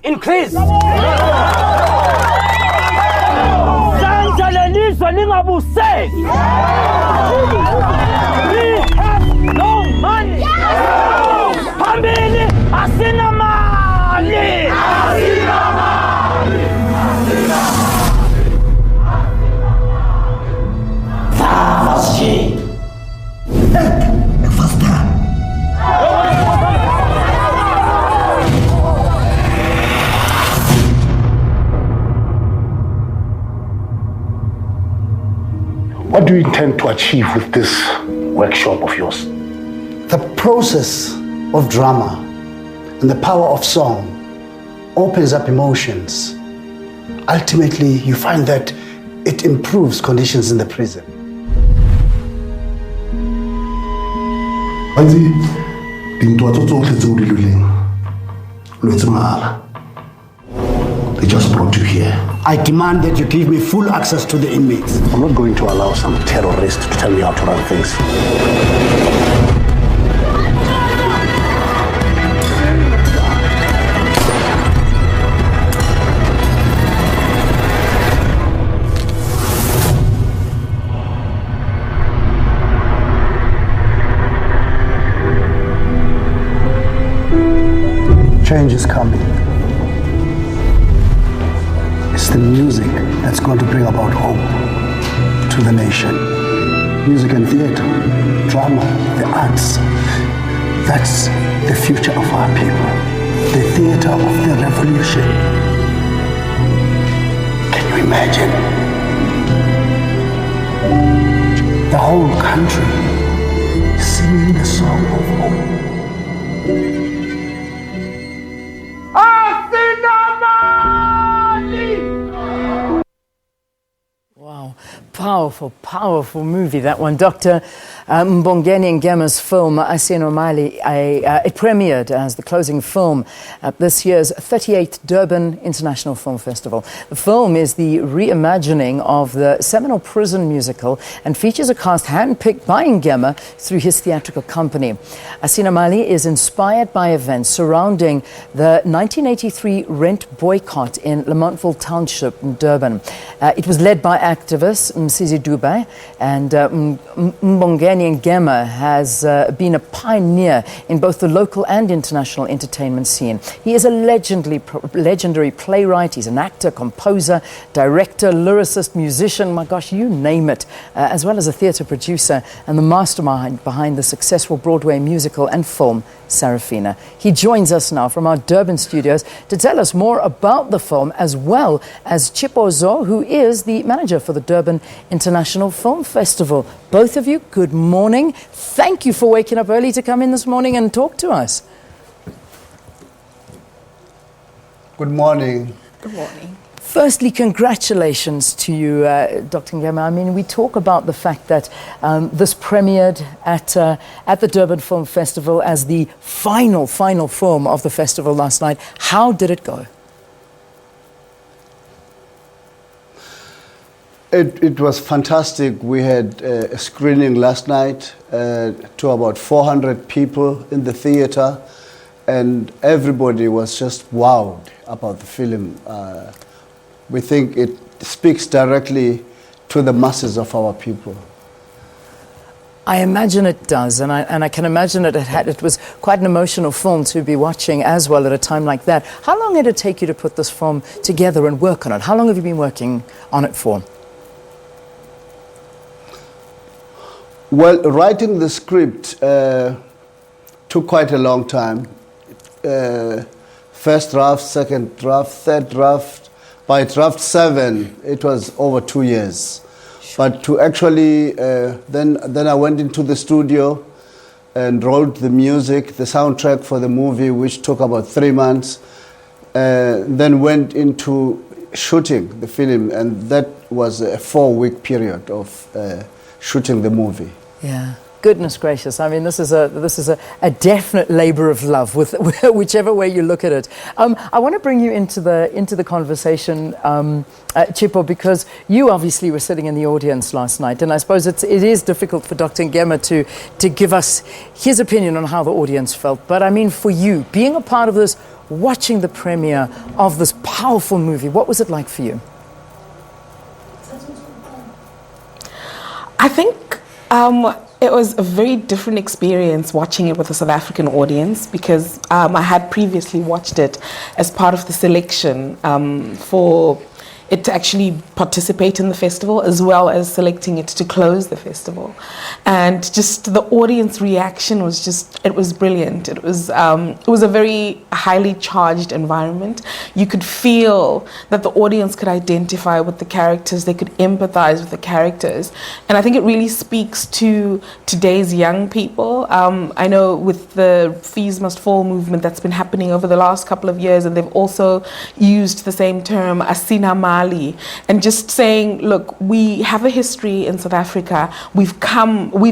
increase. We have no money. Phambili Asinamali. What do you intend to achieve with this workshop of yours? The process of drama and the power of song opens up emotions. Ultimately, you find that it improves conditions in the prison. They just brought you here. I demand that you give me full access to the inmates. I'm not going to allow some terrorist to tell me how to run things. Change is coming. It's the music that's going to bring about hope to the nation. Music and theater, drama, the arts. That's the future of our people. The theater of the revolution. Can you imagine? The whole country singing the song of hope. Wow, powerful, powerful movie, that one. Dr. Mbongeni Ngema's film, Asinamali, it premiered as the closing film at this year's 38th Durban International Film Festival. The film is the reimagining of the seminal prison musical and features a cast handpicked by Ngema through his theatrical company. Asinamali is inspired by events surrounding the 1983 rent boycott in Lamontville Township in Durban. It was led by activist Msizi Dube, and Mbongeni Ngema has been a pioneer in both the local and international entertainment scene. He is a legendary playwright. He's an actor, composer, director, lyricist, musician, my gosh, you name it, as well as a theatre producer and the mastermind behind the successful Broadway musical and film Sarafina. He joins us now from our Durban studios to tell us more about the film, as well as Chipozo, who is the manager for the Durban International Film Festival. Both of you, good morning. Thank you for waking up early to come in this morning and talk to us. Good morning. Good morning. Firstly, congratulations to you, Dr. Ngema. I mean, we talk about the fact that this premiered at the Durban Film Festival as the final film of the festival last night. How did it go? It was fantastic. We had a screening last night to about 400 people in the theater, and everybody was just wowed about the film. We think it speaks directly to the masses of our people. I imagine it does, and I can imagine that it was quite an emotional film to be watching as well at a time like that. How long did it take you to put this film together and work on it? How long have you been working on it for? Well, writing the script took quite a long time. First draft, second draft, third draft. By draft 7, it was over 2 years. But to actually, then I went into the studio and wrote the music, the soundtrack for the movie, which took about 3 months. Then went into shooting the film, and that was a 4-week period of shooting the movie. Yeah. Goodness gracious! I mean, this is a definite labour of love, with whichever way you look at it. I want to bring you into the conversation, Chipo, because you obviously were sitting in the audience last night, and I suppose it is difficult for Dr. Ngema to give us his opinion on how the audience felt. But I mean, for you, being a part of this, watching the premiere of this powerful movie, what was it like for you? I think it was a very different experience watching it with a South African audience, because I had previously watched it as part of the selection for it to actually participate in the festival, as well as selecting it to close the festival. And just the audience reaction was it was brilliant. It was a very highly charged environment. You could feel that the audience could identify with the characters, they could empathize with the characters. And I think it really speaks to today's young people. I know with the Fees Must Fall movement that's been happening over the last couple of years, and they've also used the same term, Asinamali, and just saying, look, we have a history in South Africa. We've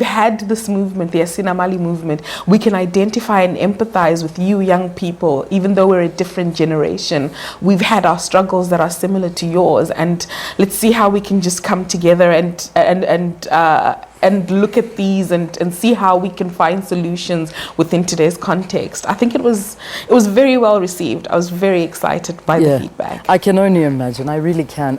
had this movement, the Asinamali movement. We can identify and empathize with you young people, even though we're a different generation. We've had our struggles that are similar to yours, and let's see how we can just come together and look at these and see how we can find solutions within today's context. I think it was very well received. I was very excited by the feedback. I can only imagine. I really can.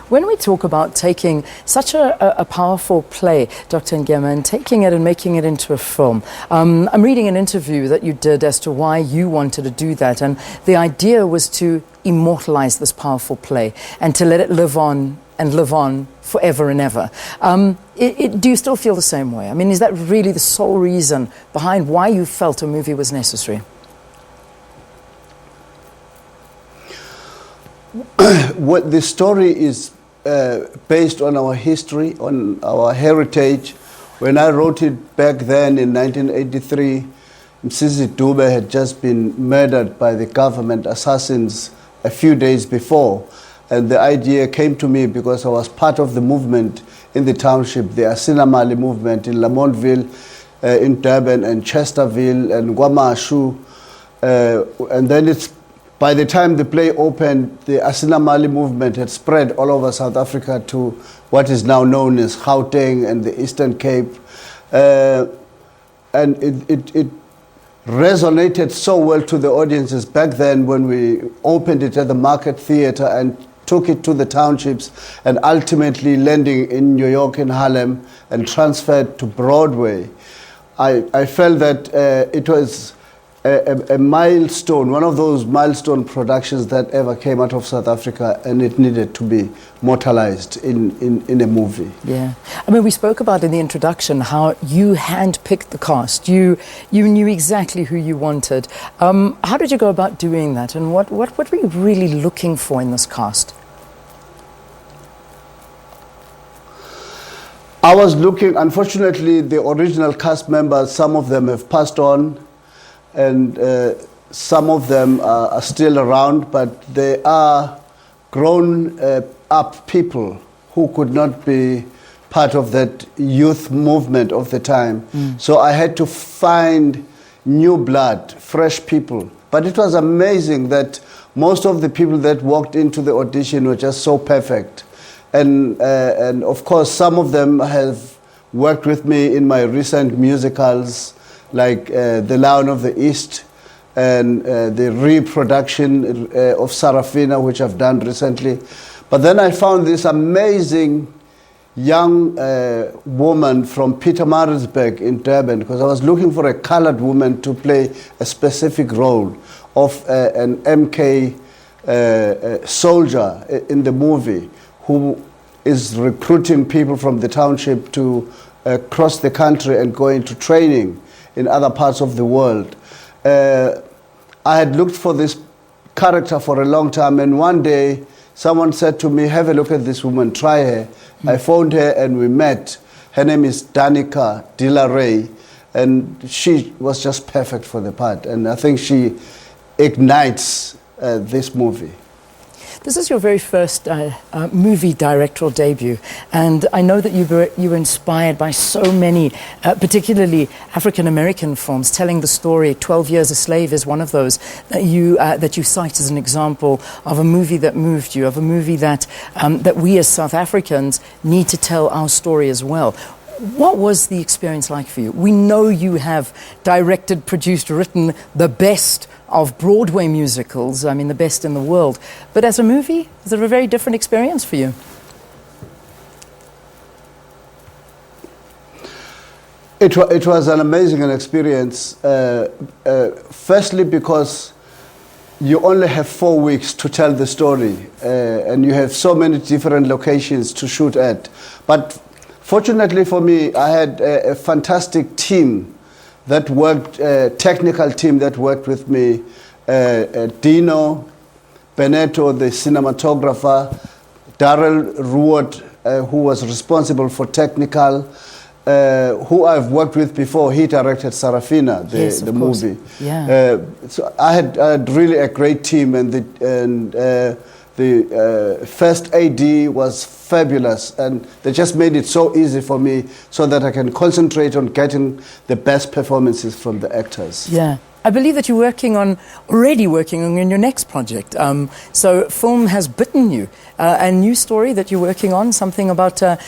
When we talk about taking such a powerful play, Dr. Ngema, and taking it and making it into a film, I'm reading an interview that you did as to why you wanted to do that, and the idea was to immortalize this powerful play and to let it live on and live on forever and ever. Do you still feel the same way? I mean, is that really the sole reason behind why you felt a movie was necessary? What the story is based on our history, on our heritage. When I wrote it back then in 1983, Msizi Dube had just been murdered by the government assassins a few days before. And the idea came to me because I was part of the movement in the township, the Asinamali movement in Lamontville, in Durban and Chesterville and Guamashu. And then by the time the play opened, the Asinamali movement had spread all over South Africa to what is now known as Gauteng and the Eastern Cape. And it resonated so well to the audiences back then when we opened it at the Market Theatre and took it to the townships, and ultimately landing in New York and Harlem and transferred to Broadway. I felt that it was a milestone, one of those milestone productions that ever came out of South Africa, and it needed to be mortalized in a movie. Yeah. I mean, we spoke about in the introduction how you handpicked the cast. You knew exactly who you wanted. How did you go about doing that, and what were you really looking for in this cast? I was looking, unfortunately, the original cast members, some of them have passed on, and some of them are still around, but they are grown-up people who could not be part of that youth movement of the time. So I had to find new blood, fresh people. But it was amazing that most of the people that walked into the audition were just so perfect. And of course, some of them have worked with me in my recent musicals, like The Lion of the East and the reproduction of Sarafina, which I've done recently. But then I found this amazing young woman from Pietermaritzburg in Durban, because I was looking for a colored woman to play a specific role of an MK soldier in the movie, who is recruiting people from the township to cross the country and go into training in other parts of the world. I had looked for this character for a long time, and one day someone said to me, have a look at this woman, try her. I phoned her and we met. Her name is Danica Dilaray, and she was just perfect for the part, and I think she ignites this movie. This is your very first movie directorial debut, and I know that you were inspired by so many, particularly African-American films, telling the story. 12 Years a Slave is one of those that you cite as an example of a movie that moved you, of a movie that we as South Africans need to tell our story as well. What was the experience like for you? We know you have directed, produced, written the best of Broadway musicals, I mean the best in the world. But as a movie, is it a very different experience for you? It was an amazing experience, firstly because you only have 4 weeks to tell the story, and you have so many different locations to shoot at. But fortunately for me, I had a fantastic team that worked, technical team that worked with me. Dino, Beneto, the cinematographer, Darrell Ruud, who was responsible for technical, who I've worked with before. He directed Sarafina, the movie. Yeah. So I had really a great team, and the first AD was fabulous, and they just made it so easy for me so that I can concentrate on getting the best performances from the actors. Yeah. I believe that you're already working on your next project. So film has bitten you. A new story that you're working on, something about the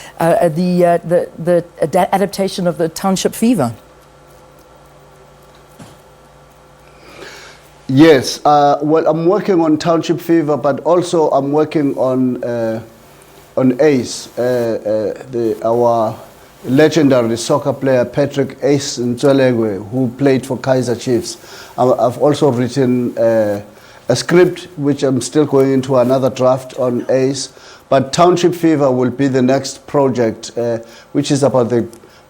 adaptation of the Township Fever. Yes, well, I'm working on Township Fever, but also I'm working on Ace, our legendary soccer player Patrick Ace Ntsoelegwe, who played for Kaizer Chiefs. I've also written a script, which I'm still going into another draft on Ace, but Township Fever will be the next project, which is about the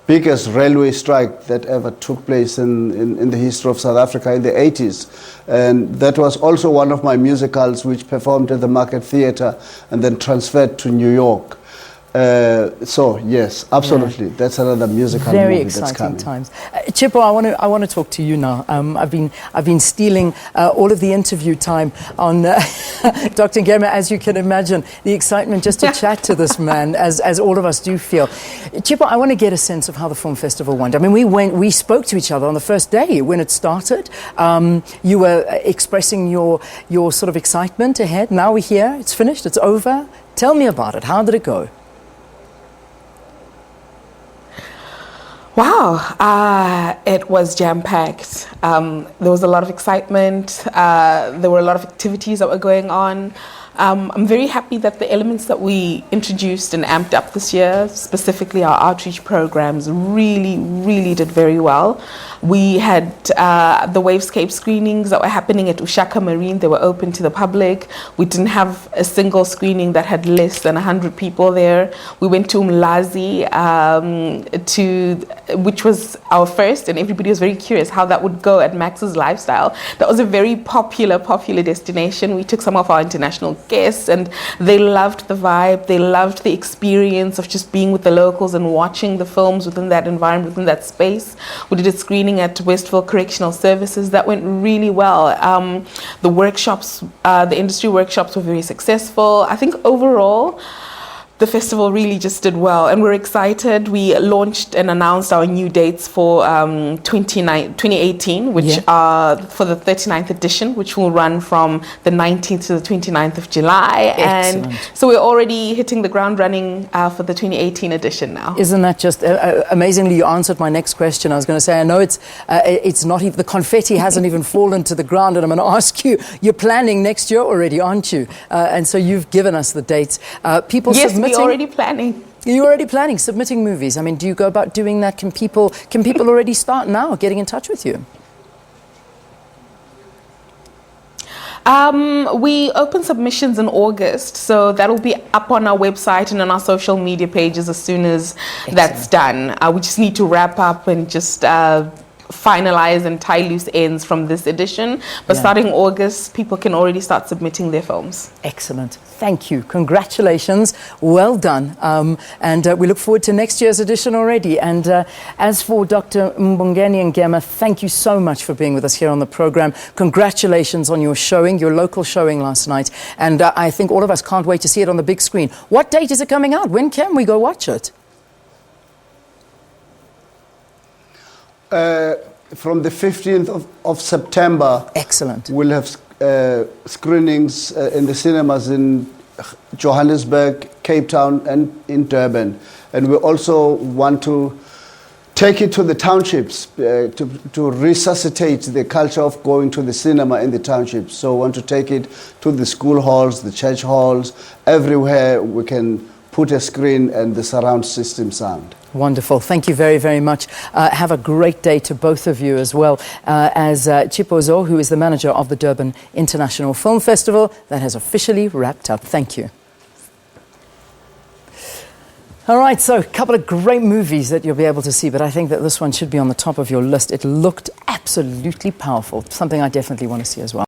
biggest railway strike that ever took place in the history of South Africa in the 80s. And that was also one of my musicals, which performed at the Market Theatre and then transferred to New York. So yes, absolutely, yeah. That's another musical very movie exciting that's coming. Times. Chippo, I want to talk to you now. I've been stealing all of the interview time on Dr. Ngema, as you can imagine. The excitement just to chat to this man, as all of us do feel. Chippo, I want to get a sense of how the film festival went. I mean, we spoke to each other on the first day when it started. You were expressing your sort of excitement ahead. Now we're here. It's finished. It's over. Tell me about it. How did it go? Wow, it was jam-packed. There was a lot of excitement. There were a lot of activities that were going on. I'm very happy that the elements that we introduced and amped up this year, specifically our outreach programs, really did very well. We had the Wavescape screenings that were happening at Ushaka Marine. They were open to the public. We didn't have a single screening that had less than 100 people there. We went to Umlazi, which was our first, and everybody was very curious how that would go at Max's Lifestyle. That was a very popular destination. We took some of our international guests, and they loved the vibe. They loved the experience of just being with the locals and watching the films within that environment, within that space. We did a screening at Westville Correctional Services. That went really well. The workshops, the industry workshops were very successful. I think overall, the festival really just did well, and we're excited. We launched and announced our new dates for 2018, which are for the 39th edition, which will run from the 19th to the 29th of July. Excellent. And so we're already hitting the ground running for the 2018 edition now. Isn't that just amazingly? You answered my next question. I was going to say, I know it's not even, the confetti hasn't even fallen to the ground, and I'm going to ask you, you're planning next year already, aren't you? And so you've given us the dates. People submitting. We're already planning. You're already planning, submitting movies. I mean, do you go about doing that? Can people already start now getting in touch with you? We open submissions in August, so that'll be up on our website and on our social media pages as soon as that's done. We just need to wrap up and just finalize and tie loose ends from this edition. But starting August, people can already start submitting their films. Excellent. Thank you. Congratulations. Well done. And we look forward to next year's edition already. And as for Dr. Mbongeni Ngema, thank you so much for being with us here on the program. Congratulations on your showing, your local showing last night. And I think all of us can't wait to see it on the big screen. What date is it coming out? When can we go watch it? From the 15th of September. Excellent. We'll have screenings in the cinemas in Johannesburg, Cape Town, and in Durban. And we also want to take it to the townships to resuscitate the culture of going to the cinema in the townships. So we want to take it to the school halls, the church halls, everywhere we can put a screen and the surround system sound. Wonderful. Thank you very, very much. Have a great day to both of you as well. As Chipozo, who is the manager of the Durban International Film Festival, that has officially wrapped up. Thank you. All right, so a couple of great movies that you'll be able to see, but I think that this one should be on the top of your list. It looked absolutely powerful, something I definitely want to see as well.